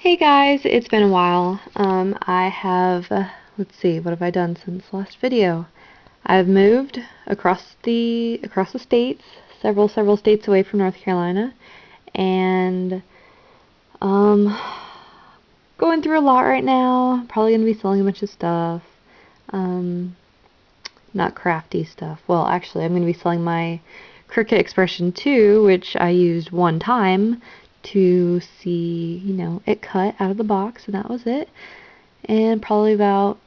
Hey guys, it's been a while. I have, let's see, what have I done since the last video? I've moved across the states, several states away from North Carolina, and um, going through a lot right now. Probably gonna be selling a bunch of stuff. Um, Not crafty stuff. Well, actually, I'm gonna be selling my Cricut Expression 2, which I used one time to see, it cut out of the box, and that was it. And probably about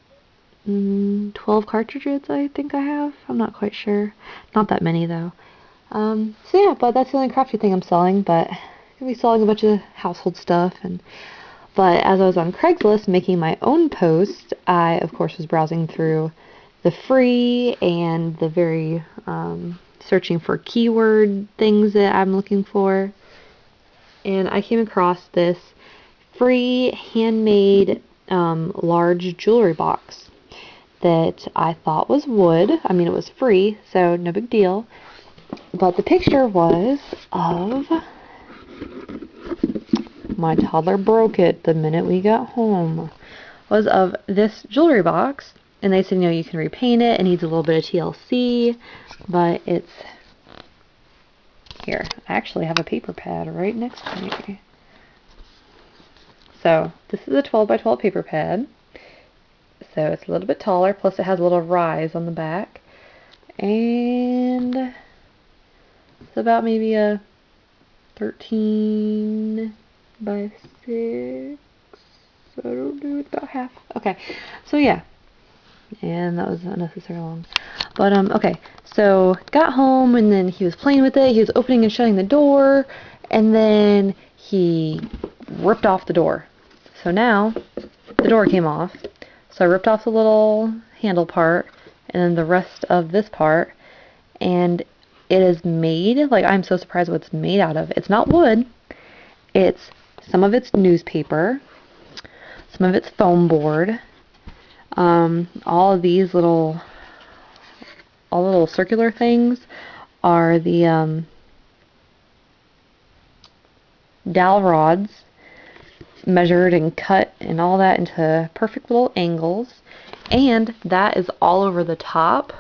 12 cartridges, I think I have. I'm not quite sure. Not that many, though. So yeah, but that's the only crafty thing I'm selling, but I'm going to be selling a bunch of household stuff. But as I was on Craigslist making my own post, I, of course, was browsing through the free and the very searching for keyword things that I'm looking for. And I came across this free handmade large jewelry box that I thought was wood. I mean, it was free, so no big deal. But the picture was of my toddler broke it the minute we got home. Was of this jewelry box, and they said, you can repaint it. It needs a little bit of TLC, but it's here. I actually have a paper pad right next to me. So this is a 12 by 12 paper pad. So it's a little bit taller, plus it has a little rise on the back. And it's about maybe a 13 by 6. So I don't know, it's about half. Okay, so yeah. And that was unnecessarily long. But, okay, so got home, and then he was playing with it. He was opening and shutting the door, and then he ripped off the door. So now the door came off. So I ripped off the little handle part and then the rest of this part, and it is made, like, I'm so surprised what it's made out of. It's not wood. It's some of it's newspaper, some of it's foam board. All of these all little circular things are the dowel rods, measured and cut and all that into perfect little angles, and that is all over the top,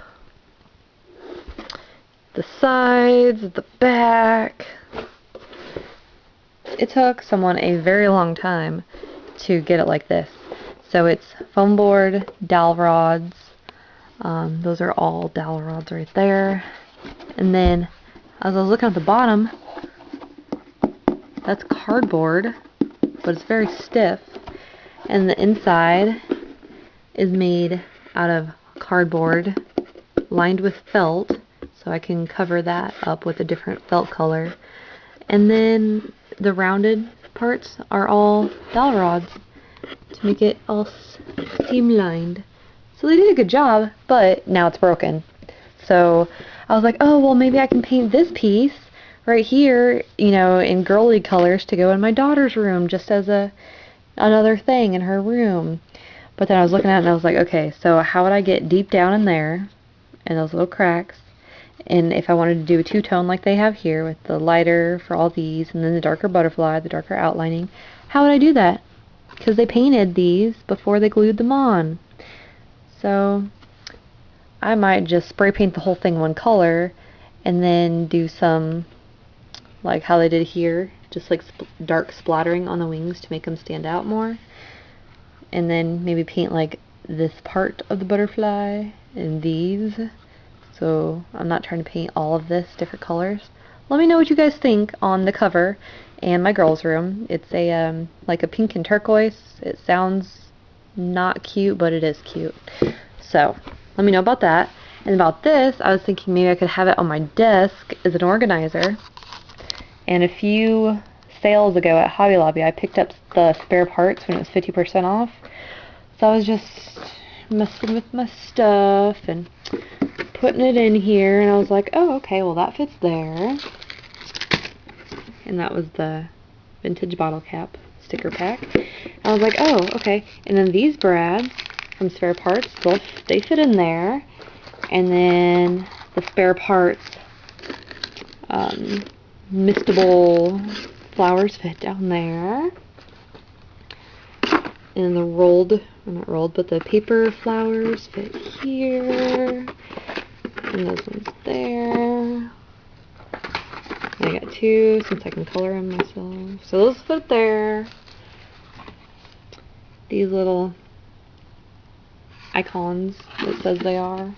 the sides, the back. It took someone a very long time to get it like this. So it's foam board, dowel rods, those are all dowel rods right there, and then as I was looking at the bottom, that's cardboard, but it's very stiff, and the inside is made out of cardboard lined with felt, so I can cover that up with a different felt color. And then the rounded parts are all dowel rods to make it all streamlined. So they did a good job, but now it's broken. So I was like, oh, well, maybe I can paint this piece right here, in girly colors to go in my daughter's room, just as another thing in her room. But then I was looking at it and I was like, okay, so how would I get deep down in there, in those little cracks? And if I wanted to do a two-tone like they have here, with the lighter for all these, and then the darker butterfly, the darker outlining, how would I do that? Because they painted these before they glued them on. So I might just spray paint the whole thing one color, and then do some, like how they did here, just like dark splattering on the wings to make them stand out more. And then maybe paint like this part of the butterfly and these. So I'm not trying to paint all of this different colors. Let me know what you guys think on the cover and my girl's room. It's a like a pink and turquoise. It sounds not cute, but it is cute. So let me know about that. And about this, I was thinking maybe I could have it on my desk as an organizer. And a few sales ago at Hobby Lobby, I picked up the spare parts when it was 50% off. So I was just messing with my stuff and putting it in here, and I was like, oh, okay, well, that fits there. And that was the vintage bottle cap sticker pack. I was like, oh, okay. And then these brads from spare parts, they fit in there. And then the spare parts mistable flowers fit down there. And the rolled, or not rolled, but the paper flowers fit here. And those ones there. And I got 2 since I can color them myself. So those fit there. These little icons that says they are.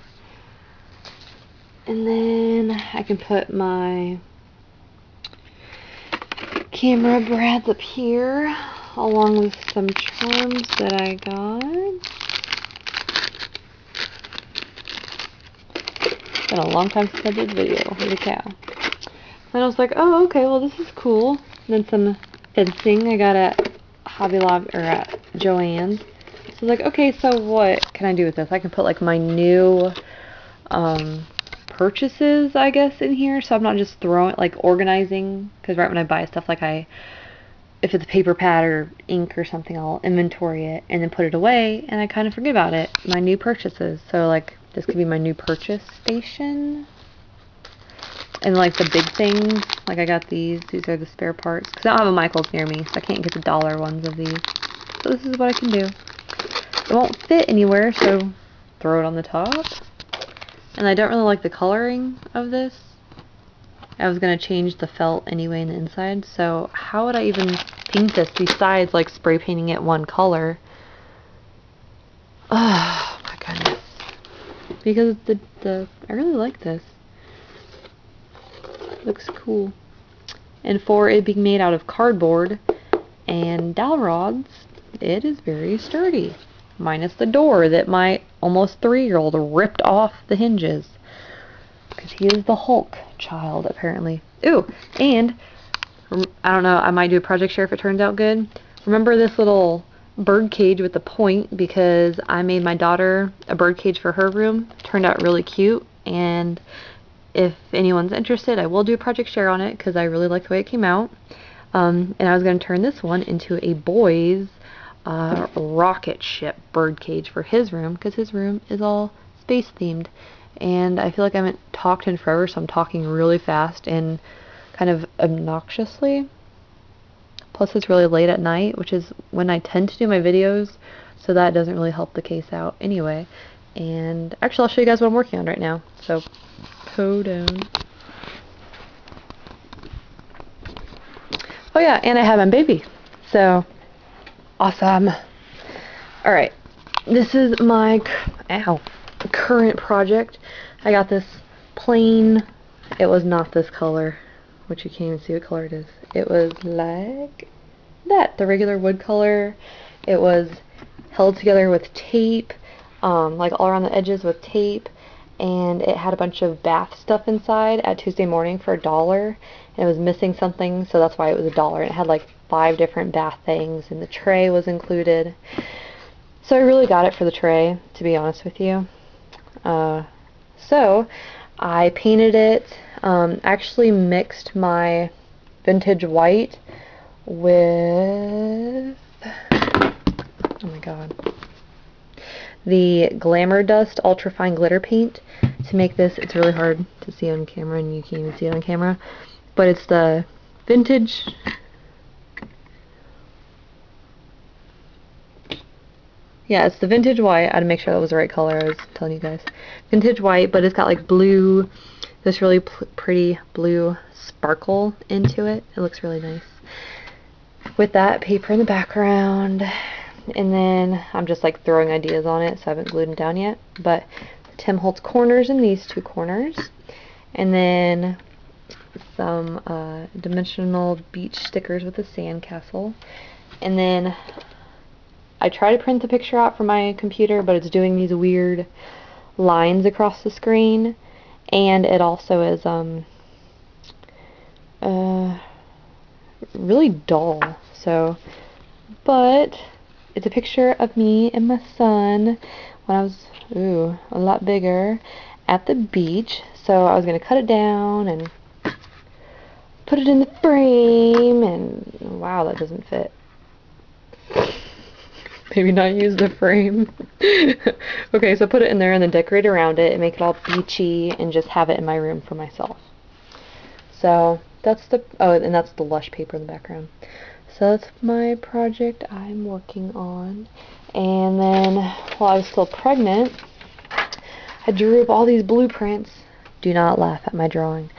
And then I can put my camera brads up here, along with some charms that I got. It's been a long time since I did video. Holy cow. And I was like, oh, okay, well, this is cool. And then some fencing I got at Hobby Lobby, or at Joann's. So I was like, okay, so what can I do with this? I can put like my new purchases, I guess, in here, so I'm not just throwing, like, organizing, because right when I buy stuff, like, if it's a paper pad or ink or something, I'll inventory it and then put it away, and I kind of forget about it. My new purchases. So, like, this could be my new purchase station. And, like, the big things, like, I got these are the spare parts, because I don't have a Michael's near me, so I can't get the dollar ones of these. So this is what I can do. It won't fit anywhere, so throw it on the top. And I don't really like the coloring of this. I was going to change the felt anyway in the inside, so how would I even paint this besides like spray painting it one color? Oh my goodness. Because I really like this. It looks cool. And for it being made out of cardboard and dowel rods, it is very sturdy. Minus the door that my almost 3-year-old ripped off the hinges. Because he is the Hulk child, apparently. Ooh, and, I don't know, I might do a project share if it turns out good. Remember this little bird cage with the point? Because I made my daughter a bird cage for her room. It turned out really cute. And if anyone's interested, I will do a project share on it because I really like the way it came out. And I was going to turn this one into a boy's rocket ship bird cage for his room, because his room is all space themed. And I feel like I haven't talked in forever, so I'm talking really fast and kind of obnoxiously. Plus it's really late at night, which is when I tend to do my videos, so that doesn't really help the case out anyway. And actually I'll show you guys what I'm working on right now. So toe down. Oh yeah, and I have my baby. So awesome. Alright, this is my current project. I got this plain, it was not this color, which you can't even see what color it is. It was like that, the regular wood color. It was held together with tape, like all around the edges with tape, and it had a bunch of bath stuff inside at Tuesday Morning for $1, and it was missing something, so that's why it was $1. And it had like 5 different bath things, and the tray was included. So I really got it for the tray, to be honest with you. So I painted it, actually mixed my vintage white with, oh my god, the Glamour Dust Ultrafine Glitter Paint to make this. It's really hard to see on camera, and you can't even see it on camera, but it's the vintage, yeah, it's the vintage white. I had to make sure that was the right color. I was telling you guys. Vintage white, but it's got like blue, this really pretty blue sparkle into it. It looks really nice. With that paper in the background, and then I'm just like throwing ideas on it, so I haven't glued them down yet. But Tim Holtz corners in these 2 corners, and then some dimensional beach stickers with a sandcastle, and then I try to print the picture out from my computer, but it's doing these weird lines across the screen, and it also is really dull. So, but it's a picture of me and my son when I was a lot bigger at the beach. So I was gonna cut it down and put it in the frame, and wow, that doesn't fit. Maybe not use the frame. Okay, so put it in there and then decorate around it and make it all beachy and just have it in my room for myself. So that's the, oh, and that's the Lush paper in the background. so that's my project I'm working on. And then while I was still pregnant, I drew up all these blueprints. Do not laugh at my drawing.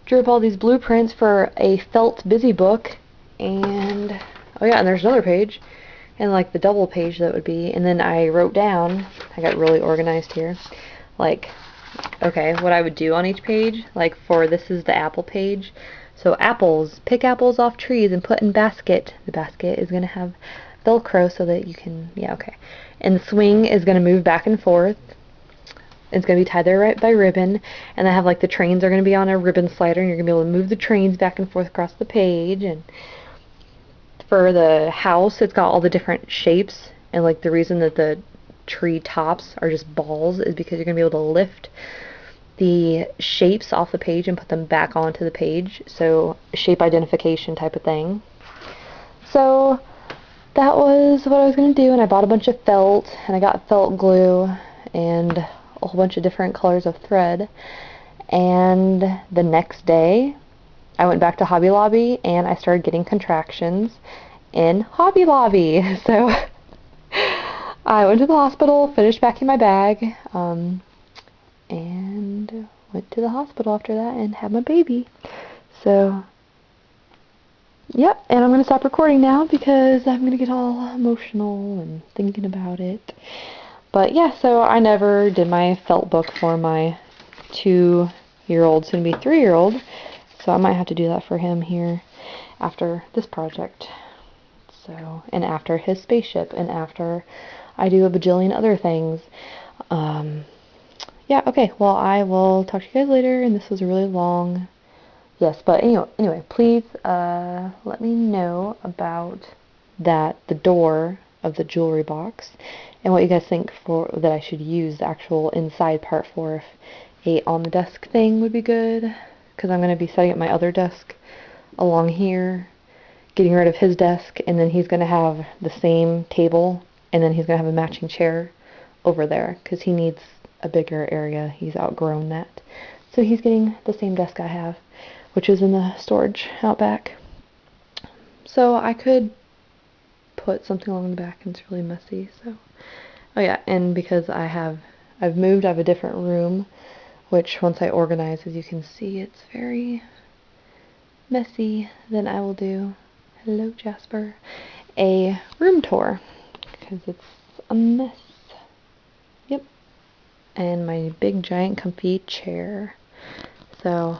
Drew up all these blueprints for a felt busy book, and oh yeah, and there's another page, and like the double page that would be, and then I wrote down, I got really organized here, like, okay, what I would do on each page, like for this is the apple page, so apples, pick apples off trees and put in basket. The basket is going to have Velcro so that you can, yeah, okay. And the swing is going to move back and forth. It's going to be tied there right by ribbon, and I have like the trains are going to be on a ribbon slider, and you're going to be able to move the trains back and forth across the page. And for the house, it's got all the different shapes, and like the reason that the tree tops are just balls is because you're going to be able to lift the shapes off the page and put them back onto the page, so shape identification type of thing. So that was what I was going to do, and I bought a bunch of felt, and I got felt glue and a whole bunch of different colors of thread. And the next day I went back to Hobby Lobby and I started getting contractions in Hobby Lobby. So I went to the hospital, finished packing my bag, and went to the hospital after that and had my baby. So, yep, and I'm going to stop recording now because I'm going to get all emotional and thinking about it. But yeah, so I never did my felt book for my 2-year-old, soon to be 3-year-old. So I might have to do that for him here after this project. So, and after his spaceship, and after I do a bajillion other things. Yeah, okay, well, I will talk to you guys later, and this was a really long, yes, but anyway, please let me know about the door of the jewelry box, and what you guys think for that I should use the actual inside part for. If a on the desk thing would be good, because I'm going to be setting up my other desk along here, getting rid of his desk, and then he's going to have the same table, and then he's going to have a matching chair over there, because he needs a bigger area. He's outgrown that. So he's getting the same desk I have, which is in the storage out back. So I could put something along the back, and it's really messy. So, oh yeah, and because I've moved, I have a different room, which once I organize, as you can see, it's very messy. Then I will do, hello Jasper, a room tour, because it's a mess. Yep. And my big giant comfy chair. So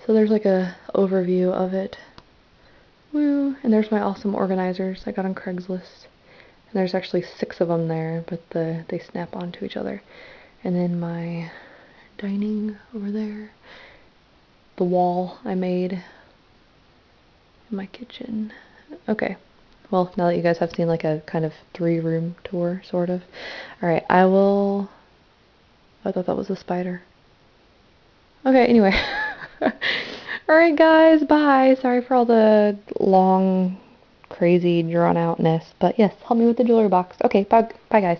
there's like a overview of it. Woo! And there's my awesome organizers I got on Craigslist. And there's actually 6 of them there, but they snap onto each other. And then my dining over there. The wall I made in my kitchen. Okay. Well, now that you guys have seen like a kind of 3-room tour, sort of. Alright, I thought that was a spider. Okay, anyway. Alright guys, bye. Sorry for all the long, crazy, drawn outness. But yes, help me with the jewelry box. Okay, bye guys.